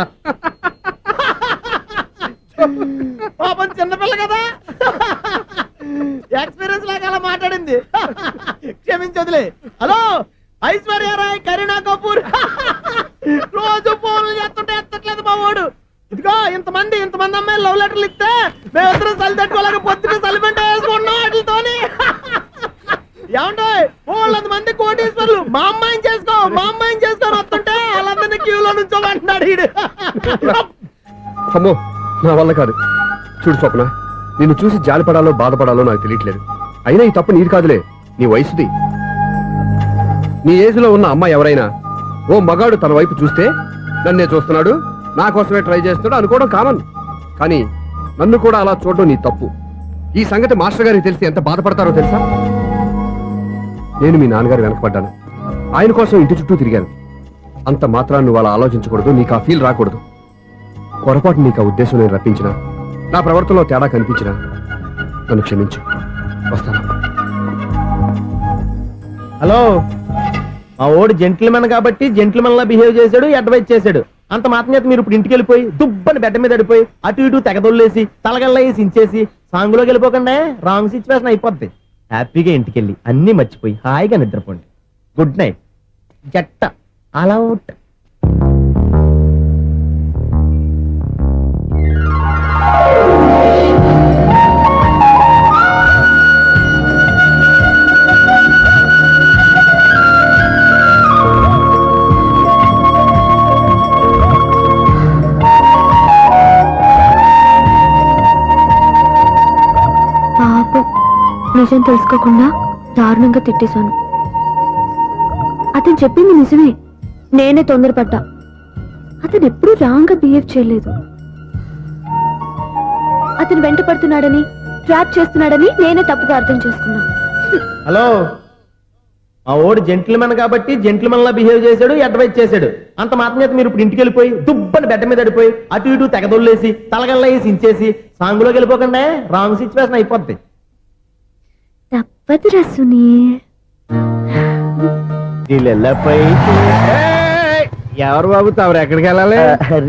పాపం చిన్నపిల్ల కదా, ఎక్స్పీరియన్స్ లాగా అలా మాట్లాడింది. క్షమించదులే. హలో, ఐశ్వర్యరాయ్, కరీనా కపూర్ రోజు ఫోన్లు చేస్తుంటే ఎత్తట్లేదు మా వాడు. ఇదిగో ఇంతమంది అమ్మాయిలు లవ్ లెటర్లు ఇస్తే మేమిద్దరం చలి తట్టుకోలేక పొద్దున చలిమెంట వేసుకున్నాం వాటితోని. ఏమంటాయి? 400 మంది కోటీశ్వర్లు మా అమ్మాయిని చేసుకో వస్తుంటే వాళ్ళందరినీ క్యూలో క్యూలో నుంచోమంటున్నాడు ఈడు. అమ్మో నా వల్ల కాదు. చూడు స్వప్న, నిన్ను చూసి జాలిపడాలో బాధపడాలో నాకు తెలియట్లేదు. అయినా ఈ తప్పు నీది కాదులే, నీ వయసుది. నీ ఏజ్ లో ఉన్న అమ్మాయి ఎవరైనా ఓ మగాడు తన వైపు చూస్తే నన్నే చూస్తున్నాడు, నా కోసమే ట్రై చేస్తున్నాడు అనుకోవడం కామన్. కానీ నన్ను కూడా అలా చూడడం నీ తప్పు. ఈ సంగతి మాస్టర్ గారికి తెలిసి ఎంత బాధపడతారో తెలుసా? నేను మీ నాన్నగారు వెనకపడ్డాను, ఆయన కోసం ఇంటి చుట్టూ తిరిగాను. అంత మాత్రాన్ని నువ్వు అలా ఆలోచించకూడదు, నీకు ఆ ఫీల్ రాకూడదు. పొరపాటు నీకు ఆ ఉద్దేశం నేను రప్పించిన, నా ప్రవర్తనలో తేడా కనిపించిన నన్ను క్షమించు. వస్తాను. హలో, మా ఓడి జెంటిల్మెన్ కాబట్టి జెంటిల్మెన్ లా బిహేవ్ చేశాడు, అడ్వైజ్ చేశాడు. అంత మాత్రం చేత మీరు ఇప్పుడు ఇంటికి వెళ్ళిపోయి దుబ్బని బెడ్ మీద పడిపోయి అటు ఇటు తెగదొల్లేసి తలగల్లా వేసి ఇంచేసి సాంగులోకి వెళ్ళిపోకుండా రాంగ్ సిచ్యువేషన్ అయిపోద్ది. హ్యాపీగా ఇంటికి వెళ్ళి అన్ని మర్చిపోయి హాయిగా నిద్రపోండి. Good night. జట్ట అలా అవుట్. నిజం తెలుసుకోకుండా దారుణంగా తిట్టేశాను. అతను చెప్పింది నిజమే, నేనే తొందరపడ్డా. అతను ఎప్పుడూ రాంగ్ గా బిహేవ్ చేయలేదు. అతను వెంట పడుతున్నాడని, ట్రాప్ చేస్తున్నాడని నేనే తప్పుగా అర్థం చేసుకున్నా. హలో, మా ఓడి జెంటిల్మెన్ కాబట్టి జెంటిల్మెన్ లా బిహేవ్ చేశాడు, అడ్వైజ్ చేశాడు. అంత మాత్రం చేత మీరు ఇప్పుడు ఇంటికి వెళ్ళిపోయి దుబ్బని బెడ్ మీద పడిపోయి అటు ఇటు తెగదొల్లేసి తలగల్లా వేసి ఇంచేసి సాంగులోకి వెళ్ళిపోకుండా రాంగ్ సిచ్యువేషన్ అయిపోద్ది. తప్పదురా సునీల్. ఎవరు బాబు తమరు ఎక్కడికి వెళ్ళాలి?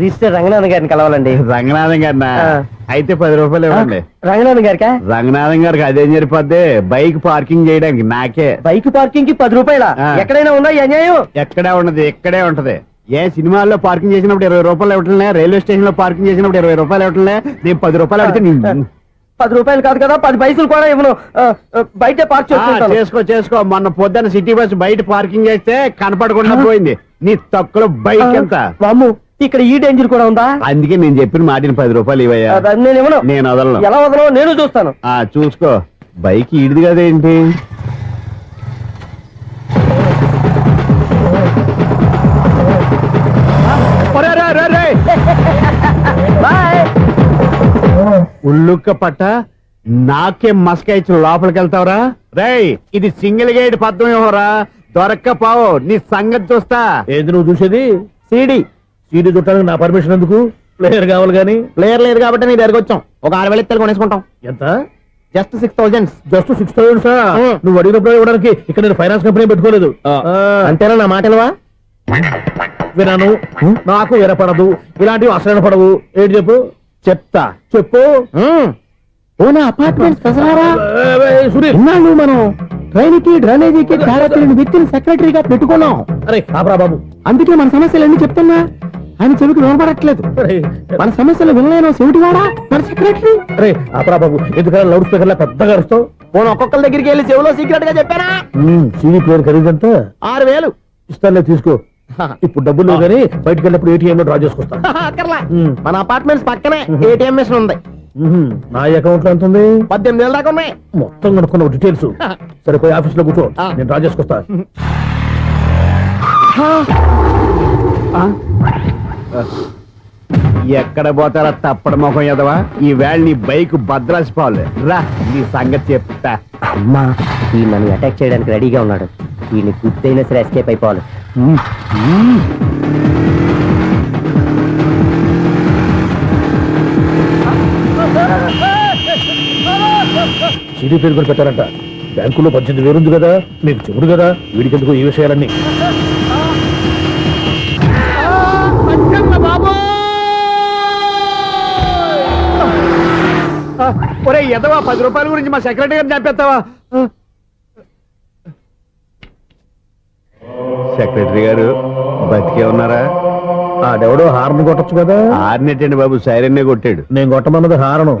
రిజిస్టర్ రంగనాథన్ గారిని కలవాలండి. రంగనాథం గారినా? అయితే 10 రూపాయలు ఇవ్వండి. రంగనాథన్ గారికా? రంగనాథం గారికి అదేం సరిపోద్ది, బైక్ పార్కింగ్ చేయడానికి నాకే. బైక్ పార్కింగ్ కి 10 రూపాయల? ఎక్కడైనా ఉందా ఈ అన్యాయం? ఎక్కడే ఉన్నది, ఇక్కడే ఉంటది. ఏ సినిమాల్లో పార్కింగ్ చేసినప్పుడు 20 రూపాయలు ఇవ్వట్లే, రైల్వే స్టేషన్ లో పార్కింగ్ చేసినప్పుడు 20 రూపాయలు ఇవ్వట్లే. నేను 10 రూపాయలు అడిగితే 10 రూపాయలు కాదు కదా, 10 పైసలు కూడా ఇవ్వను. బయట పార్క్ చేసుకో. మొన్న పొద్దున్న సిటీ బస్ బయట పార్కింగ్ చేస్తే కనపడకుండా పోయింది. నీ తక్కువ బైక్ ఎంత? వామ్ము, ఇక్కడ ఈ డేంజర్ కూడా ఉందా? అందుకే నేను చెప్పిన మాటిని 10 రూపాయలు ఇవ్వయా. నేను ఇవ్వను. నేను వదలను. ఎలా వదలను? నేను చూస్తాను. చూసుకో. బైక్ ఈడిది కదేంటి? ఉల్లుక్క పట్ట నాకే మస్క ఇచ్చి లోపలికి వెళ్తావురా? రేయ్, ఇది సింగిల్ గేట్ పద్మం ఇవ్వరా, దొరక్కపోవు. నీ సంగతి చూస్తా. ఏంది నువ్వు చూసేది? సీడీ చుట్టానికి నా పర్మిషన్ ఎందుకు? ప్లేయర్ కావాలి గానీ. ప్లేయర్ లేదు కాబట్టి నీ దగ్గరకు వచ్చాం. ఒక 6,000 ఇత్తలు కొనేసుకుంటాం. ఎంత? జస్ట్ 6,000. Just 6,000 sir? నువ్వు అడిగినప్పుడు ఇవ్వడానికి ఇక్కడ నేను ఫైనాన్స్ కంపెనీ పెట్టుకోలేదు. అంతేనా నా మాటలువా? వినాను, నాకు వినపడదు, ఇలాంటివి అసలు పడవు. ఏంటి చెప్పు? చెప్తా. చెప్పు. ఓనా అపార్ట్మెంట్స్ సునీల్, ఇన్నాళ్ళు మనం ట్రైన్కి డ్రైనేజీకి తయారీ వ్యక్తిని సెక్రటరీగా పెట్టుకున్నాం. అరే ఆపరా బాబు. అందుకే మన సమస్యలు ఎన్ని చెప్తున్నా ఆయన చెవికి వినపడట్లేదు. మన సమస్యలు వినలేను చెవిటివాడా మన సెక్రటరీ. అరే ఆపరా బాబు, ఎందుకన్నా లౌడ్ స్పీకర్ లా పెద్దగా అరుస్తావు? పోను ఒక్కొక్కరి దగ్గరికి వెళ్ళి చెవిలో సీక్రెట్ గా చెప్పానా? CD player ఖరీదంతా 6,000. ఇస్తానులే, తీసుకో. ఇప్పుడు డబ్బులు లేవు కానీ బయటకు వెళ్ళినప్పుడు ఏటీఎం లో డ్రా చేసుకొస్తా. అక్కర్లా, మన అపార్ట్మెంట్స్ పక్కనే ఏటీఎం మిషన్ ఉంది. నా అకౌంట్ లో ఎంత ఉంది? 18,000 దాకా ఉన్నాయి. మొత్తం కనుక్కున్న డీటెయిల్స్. సరిపోయి ఆఫీస్ లో కూర్చో, నేను డ్రా చేసుకొస్తా. ఎక్కడ పోతారా తప్పడ మొఖం ఎదవా? ఈ వేళ నీ బైక్ భద్రాసిపోవాలి. రా, నీ సంగతి చెప్తా. అమ్మా, ఈ నన్ను అటాక్ చేయడానికి రెడీగా ఉన్నాడు. ఈయన గుర్తైనా సరే ఎస్కేప్ అయిపోవాలి. సీడీ ప్లేయర్ కూడా పెట్టారంట. బ్యాంకులో 18,000 ఉంది కదా, మీకు చెబుడు కదా, వీడికెందుకు ఈ విషయాలన్నీ? ఒరే ఎదవా, 10 రూపాయల గురించి మా సెక్రటరీ గారిని చంపేస్తావా? సెక్రటరీ గారు బతికే ఉన్నారా? ఆడెవడో హార్న్ కొట్టచ్చు కదా. ఆరినట్టండి బాబు, సైరన్నే కొట్టాడు. నేను కొట్టమన్నది హారను.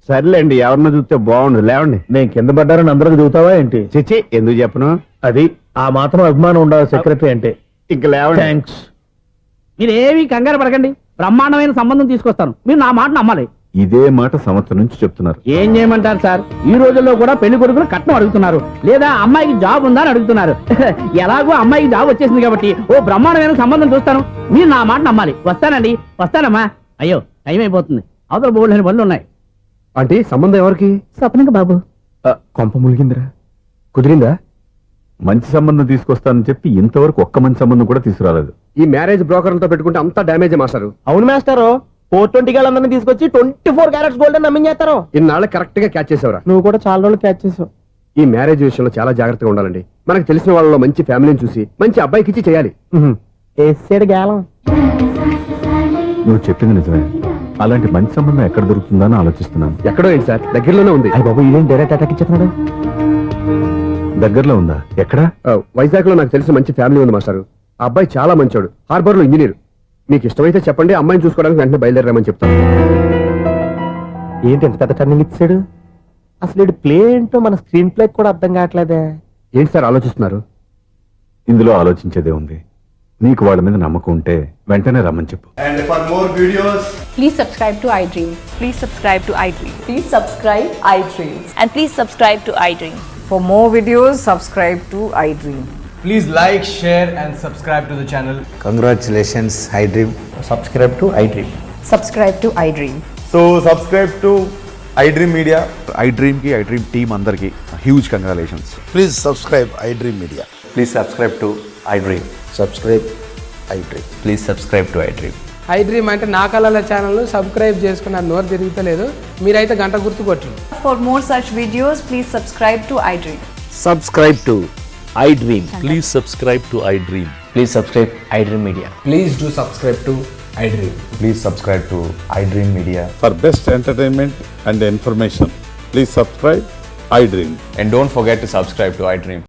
సర్లేండి, ఎవరినో చూస్తే బాగుండు. లేవండి. నేను కింద పడ్డారని అందరికి చూతావా ఏంటి? చిచ్చి, ఎందుకు చెప్పను? అది ఆ మాత్రం అభిమానం ఉండాలి సెక్రటరీ అంటే. ఇంక లేవండి. థ్యాంక్స్. మీరేమీ కంగారు పడకండి, బ్రహ్మాండమైన సంబంధం తీసుకొస్తాను. మీరు నా మాట నమ్మాలి. ఇదే మాట సంవత్సరం నుంచి చెప్తున్నారు. ఏం చేయమంటారు సార్, ఈ రోజుల్లో కూడా పెళ్లి కొడుకులు కట్నం అడుగుతున్నారు, లేదా అమ్మాయికి జాబ్ ఉందా అని అడుగుతున్నారు. ఎలాగో అమ్మాయికి జాబ్ వచ్చేసింది కాబట్టి ఓ బ్రహ్మాండమైన సంబంధం చూస్తాను. మీరు నా మాట నమ్మాలి. వస్తానండి, వస్తానమ్మా. అయ్యో టైం అయిపోతుంది, అవతల బోల్డని పనులు ఉన్నాయి. ఆంటీ సంబంధం ఎవరికి? స్వప్నకు బాబు. కొంప ములిగిందిరా. కుదిరిందా? మంచి సంబంధం తీసుకొస్తానని చెప్పి ఇంతవరకు ఒక్క మంచి సంబంధం కూడా తీసుకురాలేదు. ఈ మ్యారేజ్ బ్రోకర్లతో పెట్టుకుంటే అంతా డ్యామేజ్ మాస్టారు. అవును మాస్టారు, 420 గాళ్ళందరినీ తీసుకొచ్చి 24 క్యారెట్స్ గోల్డ్ అని నమ్మించేస్తారు. ఇన్నాళ్ళ కరెక్ట్ గా క్యాచ్ చేసేవరా. నువ్వు కూడా చాలా రోజులు క్యాచ్ చేసావు. ఈ మ్యారేజ్ విషయంలో చాలా జాగ్రత్తగా ఉండాలండి. మనకు తెలిసిన వాళ్ళలో మంచి ఫ్యామిలీని చూసి మంచి అబ్బాయికి ఇచ్చి చేయాలి. వేసాడు గాలం. నువ్వు చెప్పింది నిజమే. అలాంటి మంచి సంబంధం ఎక్కడ దొరుకుతుందో అని ఆలోచిస్తున్నాను. ఎక్కడో ఏంటి సార్, దగ్గరలోనే ఉంది. అయ్య బాబు, ఇదేం డైరెక్ట్ అటాక్ ఇచ్చేస్తున్నాడు. దగ్గరలో ఉందా? ఎక్కడా? వైజాగ్ లో నాకు తెలిసిన మంచి ఫ్యామిలీ ఉంది మాస్టారు. ఆ అబ్బాయి చాలా మంచోడు, హార్బర్ లో ఇంజనీర్. మీకు ఇష్టమైతే చెప్పండి, అమ్మాయిని చూసుకోవడానికి వెంటనే బయలుదేరామని చెప్తాను. ఏంటి ఎంత పెద్ద టర్నింగ్ ఇచ్చాడు? అసలు ఇటు ప్లే ఏంటో మన స్క్రీన్ ప్లే కూడా అర్థం కావట్లేదే. ఏంటి సార్ ఆలోచిస్తున్నారు? ఇందులో ఆలోచించేదే ఉంది. నీకు వాళ్ళ మీద నమ్మకం ఉంటే వెంటనే రమ్మని చెప్పు. Please subscribe to iDream. Please subscribe to iDream. Please subscribe iDream. And please subscribe to iDream. For more videos, subscribe to iDream. Please like, share and subscribe to the channel. Congratulations, iDream. Subscribe to iDream. Subscribe to iDream. So subscribe to iDream Media. iDream ki iDream team andarki huge congratulations. Please subscribe iDream Media. Please subscribe to iDream. Subscribe iDream. Please subscribe to iDream. iDream అంటే నా కళల channel subscribe చేసుకున్న నోరు తిరుగుతలేదు. మీరైతే గంట గుర్తు కొట్టండి. For more such videos, please subscribe to iDream. Subscribe to iDream. Please subscribe to iDream. Please subscribe iDream Media. Please do subscribe to iDream. Please subscribe to iDream Media. For best entertainment and information, please subscribe iDream. And don't forget to subscribe to iDream.